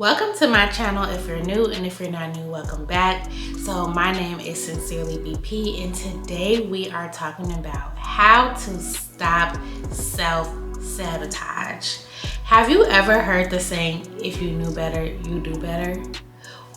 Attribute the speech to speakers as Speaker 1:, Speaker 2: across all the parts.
Speaker 1: Welcome to my channel if you're new, and if you're not new, welcome back. So my name is Sincerely BP, and today we are talking about how to stop self-sabotage. Have you ever heard the saying, if you knew better, you do better?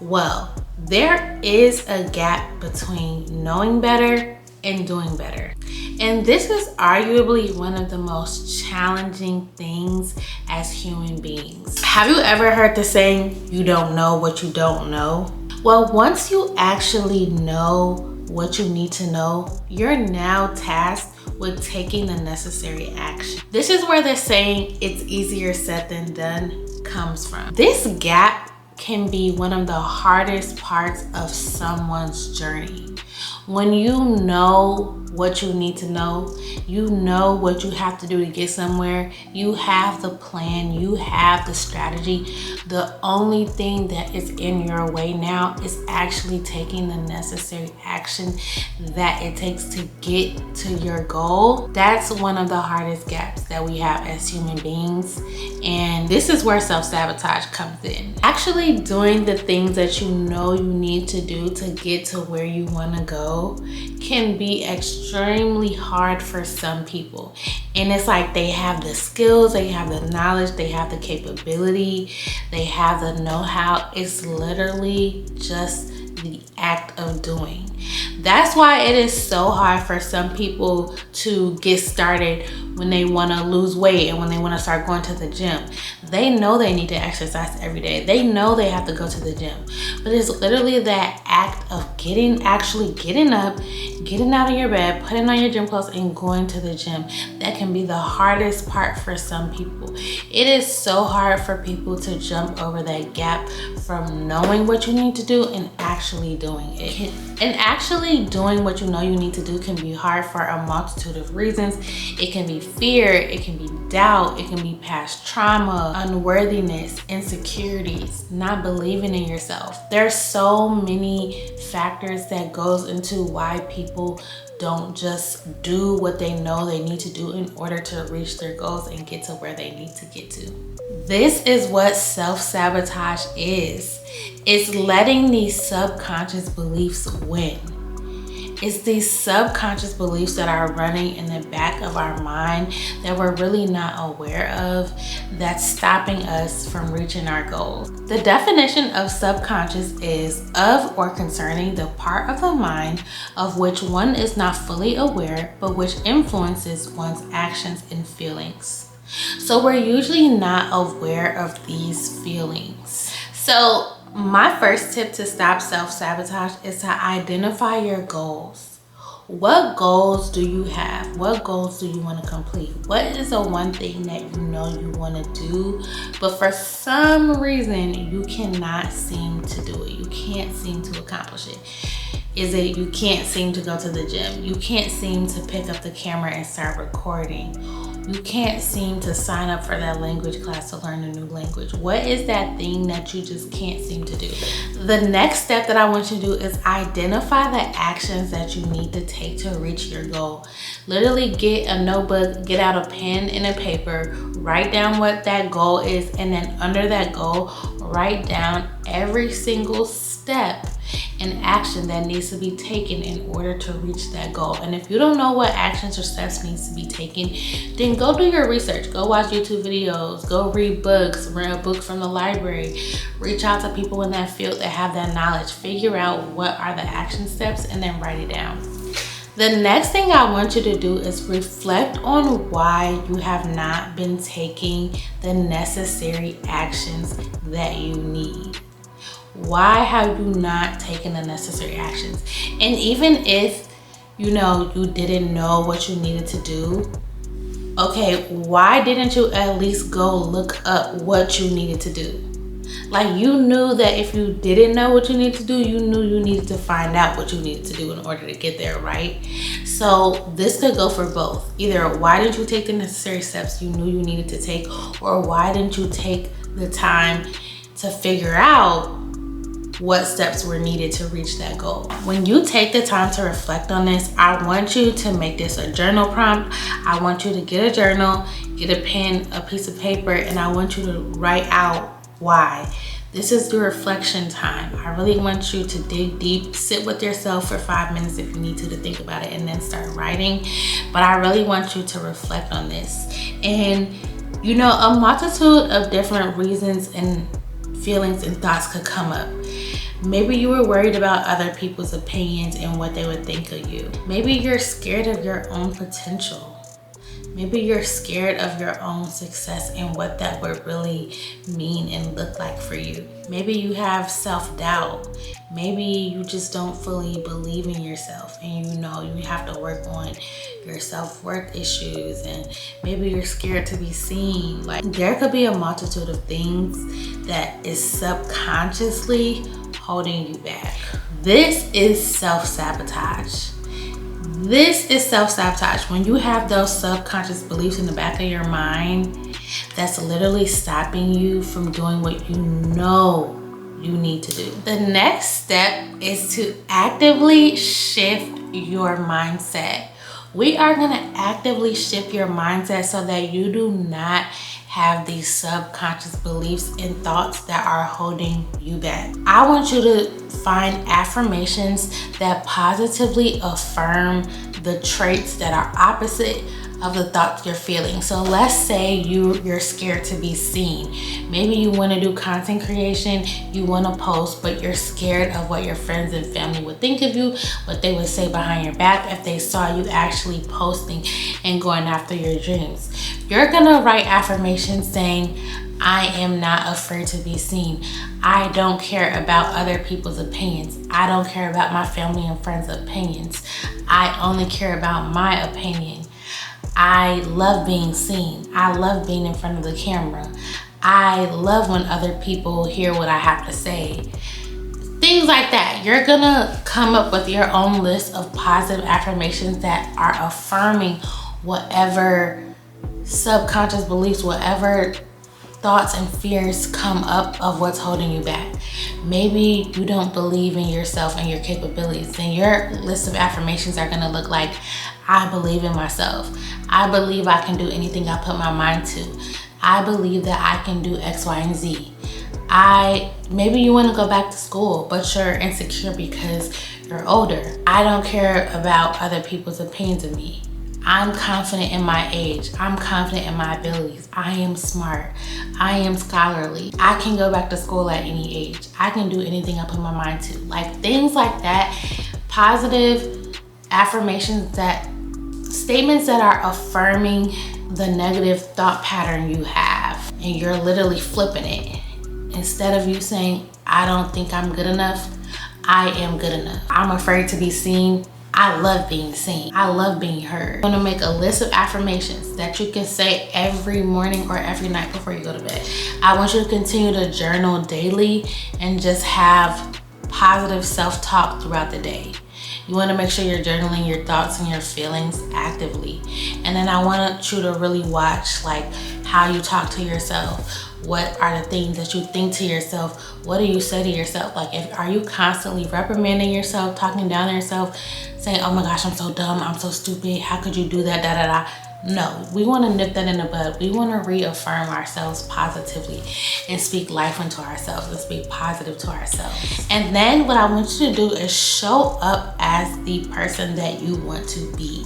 Speaker 1: Well, there is a gap between knowing better and doing better. And this is arguably one of the most challenging things as human beings. Have you ever heard the saying, you don't know what you don't know? Well, once you actually know what you need to know, you're now tasked with taking the necessary action. This is where the saying, it's easier said than done, comes from. This gap can be one of the hardest parts of someone's journey. When you know what you need to know, you know what you have to do to get somewhere, you have the plan, you have the strategy. The only thing that is in your way now is actually taking the necessary action that it takes to get to your goal. That's one of the hardest gaps that we have as human beings. And this is where self-sabotage comes in. Actually doing the things that you know you need to do to get to where you want to go can be extremely hard for some people. And it's like they have the skills, they have the knowledge, they have the capability, they have the know-how. It's literally just the act of doing. That's why it is so hard for some people to get started when they want to lose weight and when they want to start going to the gym. They know they need to exercise every day. They know they have to go to the gym. But it's literally that act of actually getting up, getting out of your bed, putting on your gym clothes and going to the gym. That can be the hardest part for some people. It is so hard for people to jump over that gap from knowing what you need to do and actually doing it. And actually doing what you know you need to do can be hard for a multitude of reasons. It can be fear, it can be doubt, it can be past trauma, unworthiness, insecurities, not believing in yourself. There's so many factors that goes into why people don't just do what they know they need to do in order to reach their goals and get to where they need to get to. This is what self-sabotage is. It's letting these subconscious beliefs win. It's these subconscious beliefs that are running in the back of our mind that we're really not aware of, that's stopping us from reaching our goals. The definition of subconscious is of or concerning the part of the mind of which one is not fully aware, but which influences one's actions and feelings. So we're usually not aware of these feelings. So my first tip to stop self-sabotage is to identify your goals. What goals do you have? What goals do you want to complete? What is the one thing that you know you want to do, but for some reason you cannot seem to do it? You can't seem to accomplish it. Is it you can't seem to go to the gym? You can't seem to pick up the camera and start recording? You can't seem to sign up for that language class to learn a new language? What is that thing that you just can't seem to do? The next step that I want you to do is identify the actions that you need to take to reach your goal. Literally get a notebook, get out a pen and a paper, write down what that goal is, and then under that goal, write down every single step and action that needs to be taken in order to reach that goal. And if you don't know what actions or steps needs to be taken, then go do your research. Go watch YouTube videos, go read books, read a book from the library, reach out to people in that field that have that knowledge, figure out what are the action steps and then write it down. The next thing I want you to do is reflect on why you have not been taking the necessary actions that you need. Why have you not taken the necessary actions? And even if you didn't know what you needed to do, okay, why didn't you at least go look up what you needed to do? Like, you knew that if you didn't know what you needed to do, you knew you needed to find out what you needed to do in order to get there, right? So this could go for both. Either why didn't you take the necessary steps you knew you needed to take, or why didn't you take the time to figure out what steps were needed to reach that goal. When you take the time to reflect on this, I want you to make this a journal prompt. I want you to get a journal, get a pen, a piece of paper, and I want you to write out why. This is the reflection time. I really want you to dig deep, sit with yourself for 5 minutes if you need to think about it, and then start writing. But I really want you to reflect on this. And you know, a multitude of different reasons and feelings and thoughts could come up. Maybe you were worried about other people's opinions and what they would think of you. Maybe you're scared of your own potential. Maybe you're scared of your own success and what that would really mean and look like for you. Maybe you have self-doubt. Maybe you just don't fully believe in yourself, and you know you have to work on your self-worth issues, and maybe you're scared to be seen. Like, there could be a multitude of things that is subconsciously holding you back. This is self-sabotage. This is self-sabotage. When you have those subconscious beliefs in the back of your mind, that's literally stopping you from doing what you know you need to do. The next step is to actively shift your mindset. We are gonna actively shift your mindset so that you do not have these subconscious beliefs and thoughts that are holding you back. I want you to find affirmations that positively affirm the traits that are opposite of the thoughts you're feeling. So let's say you're scared to be seen. Maybe you want to do content creation, you want to post, but you're scared of what your friends and family would think of you, what they would say behind your back if they saw you actually posting and going after your dreams. You're gonna write affirmations saying, I am not afraid to be seen. I don't care about other people's opinions. I don't care about my family and friends' opinions. I only care about my opinion. I love being seen. I love being in front of the camera. I love when other people hear what I have to say. Things like that. You're gonna come up with your own list of positive affirmations that are affirming whatever subconscious beliefs, whatever thoughts and fears come up of what's holding you back. Maybe you don't believe in yourself and your capabilities, then your list of affirmations are gonna look like, I believe in myself. I believe I can do anything I put my mind to. I believe that I can do X, Y, and Z. Maybe you want to go back to school, but you're insecure because you're older. I don't care about other people's opinions of me. I'm confident in my age. I'm confident in my abilities. I am smart. I am scholarly. I can go back to school at any age. I can do anything I put my mind to. Like, things like that. Positive affirmations, that statements that are affirming the negative thought pattern you have, and you're literally flipping it. Instead of you saying, I don't think I'm good enough, I am good enough. I'm afraid to be seen. I love being seen. I love being heard. I'm gonna make a list of affirmations that you can say every morning or every night before you go to bed. I want you to continue to journal daily and just have positive self-talk throughout the day. You want to make sure you're journaling your thoughts and your feelings actively. And then I want you to really watch like how you talk to yourself. What are the things that you think to yourself? What do you say to yourself? Like, are you constantly reprimanding yourself, talking down to yourself, saying, oh my gosh, I'm so dumb, I'm so stupid, how could you do that, da da da. No, we want to nip that in the bud. We want to reaffirm ourselves positively and speak life into ourselves and speak positive to ourselves. And then what I want you to do is show up as the person that you want to be.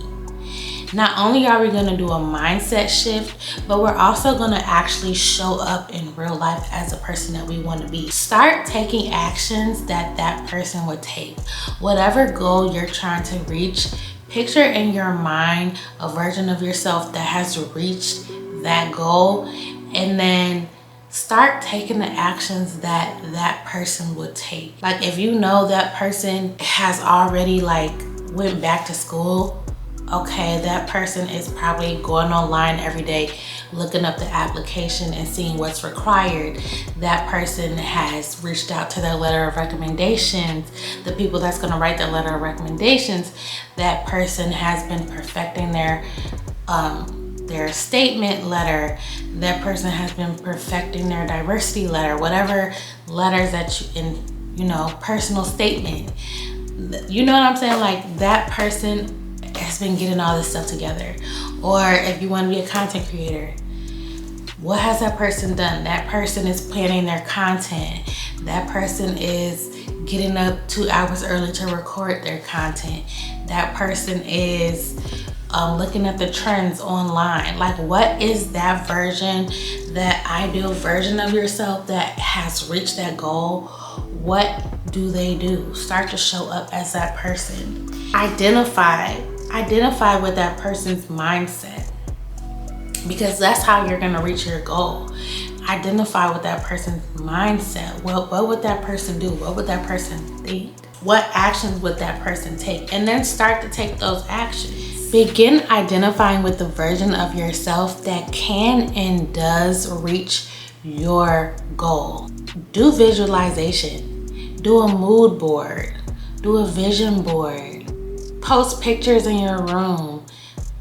Speaker 1: Not only are we going to do a mindset shift, but we're also going to actually show up in real life as the person that we want to be. Start taking actions that person would take. Whatever goal you're trying to reach, picture in your mind a version of yourself that has reached that goal, and then start taking the actions that person would take. Like, if you know that person has already went back to school, okay, that person is probably going online every day, looking up the application and seeing what's required. That person has reached out to their letter of recommendations, the people that's gonna write their letter of recommendations. That person has been perfecting their statement letter. That person has been perfecting their diversity letter, whatever letters that personal statement. You know what I'm saying? Like, that person has been getting all this stuff together. Or if you want to be a content creator, What has that person done? That person is planning their content. That person is getting up 2 hours early to record their content. That person is looking at the trends online. Like, what is that version, that ideal version of yourself that has reached that goal? What do they do? Start to show up as that person. Identify with that person's mindset, because that's how you're gonna reach your goal. Identify with that person's mindset. What would that person do? What would that person think? What actions would that person take? And then start to take those actions. Begin identifying with the version of yourself that can and does reach your goal. Do visualization. Do a mood board. Do a vision board. Post pictures in your room.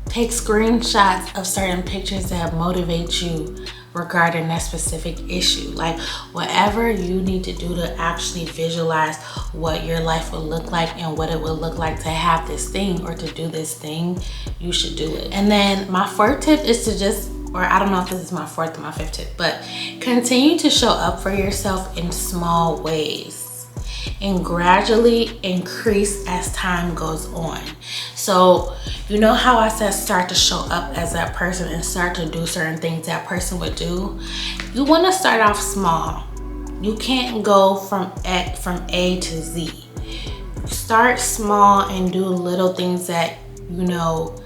Speaker 1: Take screenshots of certain pictures that motivate you regarding that specific issue. Like, whatever you need to do to actually visualize what your life will look like and what it will look like to have this thing or to do this thing, you should do it. And then my fourth tip is to just, or I don't know if this is my fourth or my fifth tip, but continue to show up for yourself in small ways and gradually increase as time goes on. So, you know how I said start to show up as that person and start to do certain things that person would do? You want to start off small. You can't go from A to Z. Start small and do little things that, you know,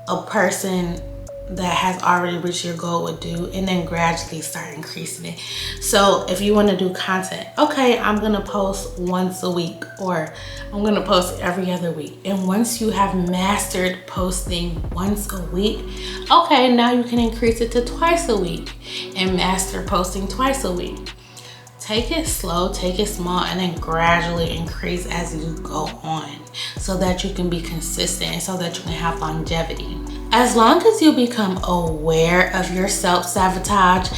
Speaker 1: a person that has already reached your goal would do, and then gradually start increasing it. So if you want to do content, okay, I'm gonna post once a week, or I'm gonna post every other week. And once you have mastered posting once a week, okay, now you can increase it to twice a week and master posting twice a week. Take it slow, take it small, and then gradually increase as you go on, so that you can be consistent and so that you can have longevity. As long as you become aware of your self-sabotage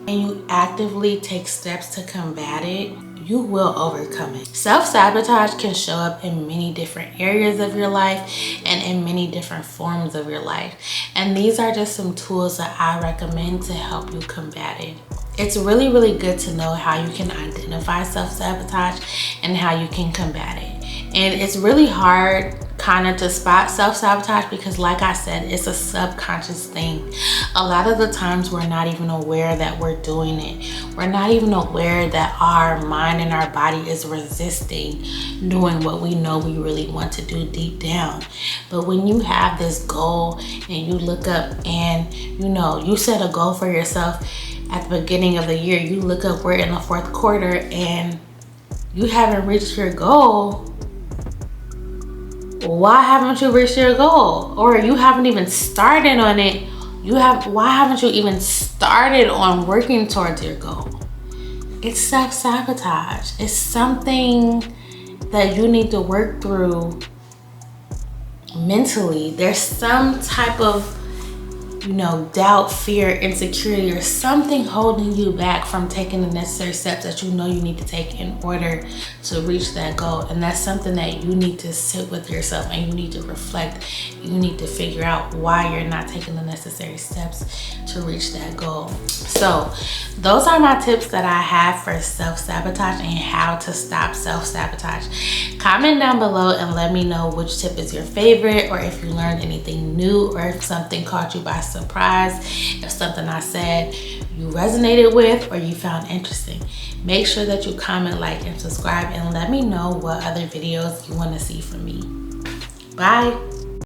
Speaker 1: and you actively take steps to combat it, you will overcome it. Self-sabotage can show up in many different areas of your life and in many different forms of your life. And these are just some tools that I recommend to help you combat it. It's really, really good to know how you can identify self-sabotage and how you can combat it. And it's really hard kind of to spot self-sabotage because, like I said, it's a subconscious thing. A lot of the times we're not even aware that we're doing it. We're not even aware that our mind and our body is resisting doing what we know we really want to do deep down. But when you have this goal and you look up and you set a goal for yourself at the beginning of the year, you look up, we're in the fourth quarter and you haven't reached your goal. Why haven't you reached your goal? Or you haven't even started on it. Why haven't you even started on working towards your goal? It's self-sabotage. It's something that you need to work through mentally. There's some type of doubt, fear, insecurity, or something holding you back from taking the necessary steps that you know you need to take in order to reach that goal. And that's something that you need to sit with yourself and you need to reflect. You need to figure out why you're not taking the necessary steps to reach that goal. So those are my tips that I have for self-sabotage and how to stop self-sabotage. Comment down below and let me know which tip is your favorite, or if you learned anything new, or if something caught you by surprise, if something I said you resonated with or you found interesting. Make sure that you comment, like, and subscribe, and let me know what other videos you want to see from me. Bye.